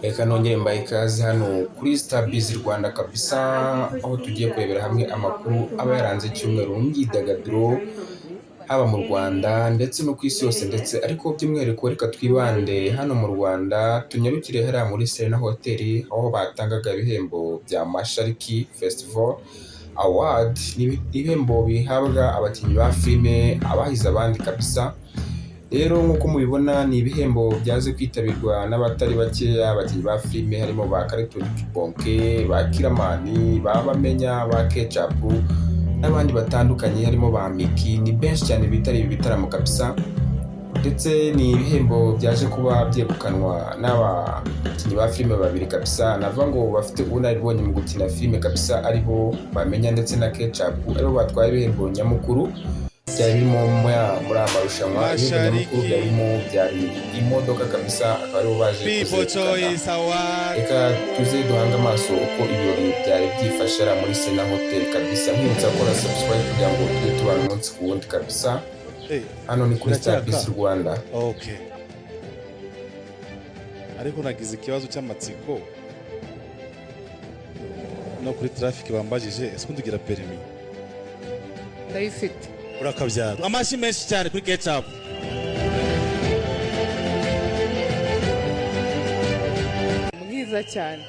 Reka nongere mbaye ikaze hano kuri Starbiz Rwanda kabisa, aho tugiye kurebera hamwe amakuru aba yaranze icyumweru mu myidagaduro haba mu Rwanda ndetse no ku isi yose, ndetse ariko by'umwihariko reka twibande hano mu Rwanda, tunyarukire hariya muri Serena Hotel aho batangaga ibihembo bya Mashariki Festival Award. Ni ibihembo bihabwa abakinnyi ba filime abahize abandi kabisa. Rero nk'uko mubibona ni ibihembo byaje kwitabirwa n'abatari bakeya, abakinnyi ba filime harimo ba Carlton Bonke, ba Kiramani, ba Bamenya, ba Ketchup n'abandi batandukanye, harimo ba Miki. Ni benshi cyane bitari ibi bitaramo kabisa, ndetse ni ibihembo byaje kuba byegukanwa n'abakinnyi ba filime babiri kabisa, navuga ngo bafite ubunararibonye mu gukina filime kabisa, aribo Bamenya ndetse na Ketchup, aribo batwaye ibihembo nyamukuru byari birimo muri amarushanwa. Ibihembo nyamukuru byari imodoka kabisa, akaba aribo baje kuzegukana. Reka tuze duhange amaso uko ibirori byari byifashe muri Serena Hotel kabisa. Nkwibutsa gukora subscribe kugira ngo tujye tubana umunsi ku wundi kabisa. Hano ni kuri Starbiz Rwanda. Okay. Ariko nagize ikibazo cy'amatsiko no kuri traffic bambajije, ese ndugira permis? Ndayifite. Urakabyara. Amashi menshi cyane kuri Ketchup. Mwiza cyane.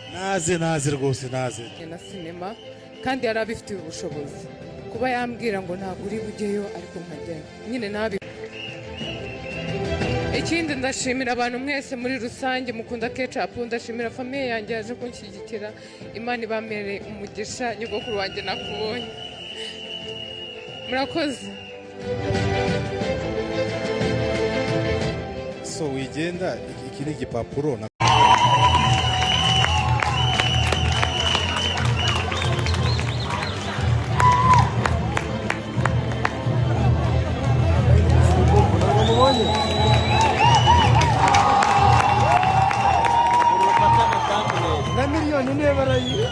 Naze rwose naze. Na sinema kandi yari abifitiye ubushobozi. Kuba yambwira ngo ntabwo uri bujyeyo ariko nkajyayo. Nyine nabi. Ikindi ndashimira abantu mwese muri rusange mukunda Ketchup, ndashimira famille yanjye yaje kunshyigikira. Imana ibamere umugisha, nyogokuru wanjye nakubonye. Murakoze. So wigenda iki ni igipapuro na miliyoni niyo barayi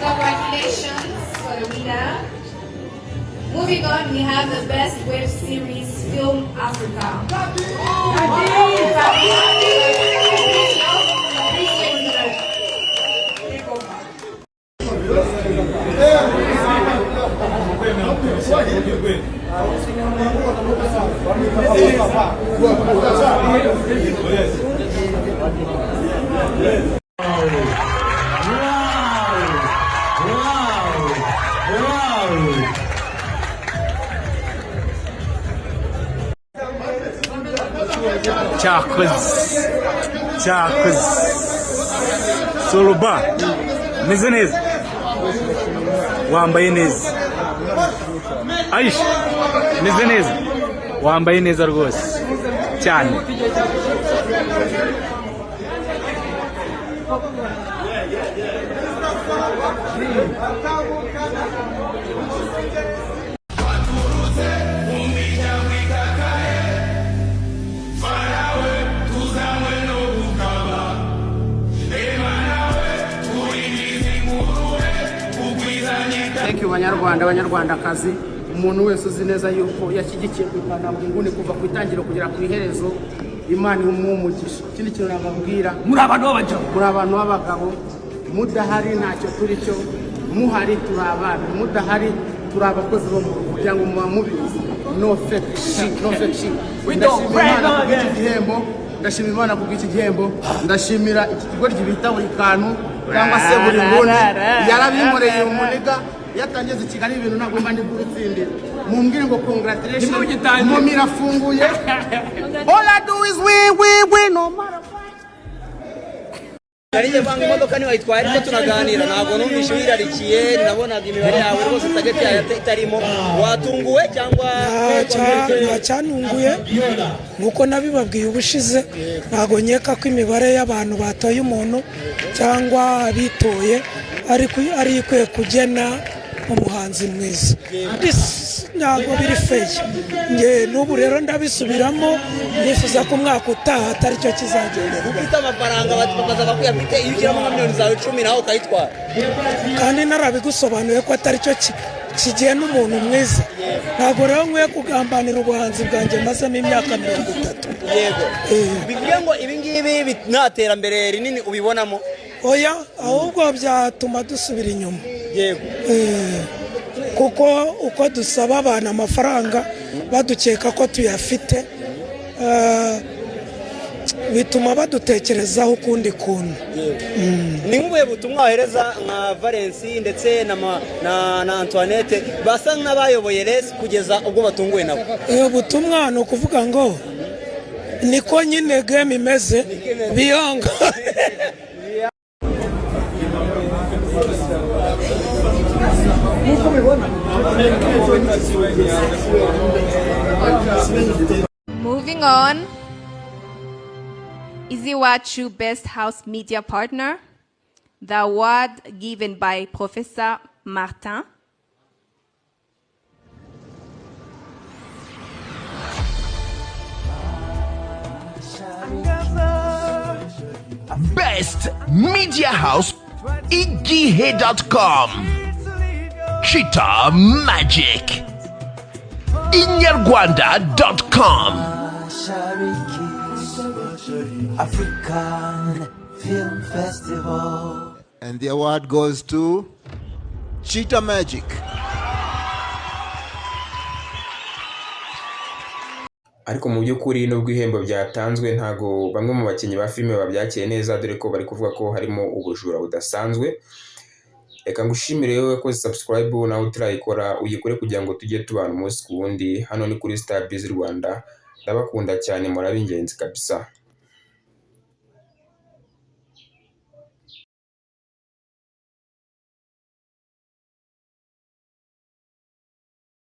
Congratulations for the winner. Moving on, we have the best web series film Africa. Cyakoze Soluba meze neza, wambaye neza. Aisha meze neza, wambaye neza rwose cyane. Thank you Banyarwandakazi, umuntu wese uzi neza yuko yashyigikiye kwipana mu nguni kuva ku itangiro kugera ku iherezo. Imana imumugisha. Ikindi kintu nababwira, muri abantu b'abagabo, mudahari ntacyo turi cyo, muhari turi abana, mudahari turi abakozi bo mu rugo, kugira ngo muba mubizi. No fake shit. Ndashimira Imana kubw'iki gihembo, ndashimira iki kigo gibita buri kantu cyangwa se buri nguni yarabinkoreye umuniga yatangize Kigali ibintu ntabwo mba ndi gutsindira. Mumbwire ngo congratulations, mu irafunguye. All I do is we no matter what. Nariye banga imodoka ni wayitwara ariko tunaganira, ntabwo numvishe wirarikiye, nabonaga imibare yawe rwose target yawe itarimo. Watunguwe cyangwa cyanunguye nkuko nabibabwiye ubushize, ntabwo nkeka ko imibare y'abantu batoye umuntu cyangwa bitoye ari ikwiye kugena umuhanzi mwiza. ntabwo biri feye nge n'ubu rero ndabisubiramo nifuza ko umwaka utaha atari cyo kizagenda ufite amafaranga bakaza bakuyafite iyo ushyiramo nka miliyoni zawe 10 nawe ukayitwara kandi narabigusobanuye ko atari cyo kigenda umuntu mwiza ntabwo rero nkwiye kugambanira ubuhanzi bwanjye mazemo imyaka 30 yego bivuye ngo ibi ngibi nta terambere rinini ubibonamo oya ahubwo byatuma dusubira inyuma yego kuko uko dusaba abantu amafaranga badukeka ko tuyafite bituma badutekerezaho ukundi kuntu ni nk'ubuhe butumwa wahereza nka Valence ndetse na Antoinette basa nk'abayoboye resi kugeza ubwo batunguwe nabo butumwa ni ukuvuga ngo niko nyine game imeze biyanga Moving on, Iziwachu Best House Media Partner, the award given by Professor Martin. Best Media House, igihe.com. Cheetah Magic, inyarwanda.com. African Film Festival. And the award goes to Cheetah Magic. ariko mu by'ukuri nubwo ihembo byatanzwe ntago bamwe mu bakinnyi ba filime babyakiye neza dore ko bari kuvuga ko harimo ubujura budasanzwe. Reka ngushimire wowe wakoze subscribe nawe utarayikora uyikore kugira ngo tujye tubana umunsi ku wundi. Hano ni kuri Star Biz Rwanda, ndabakunda cyane, murabe ingenzi kabisa.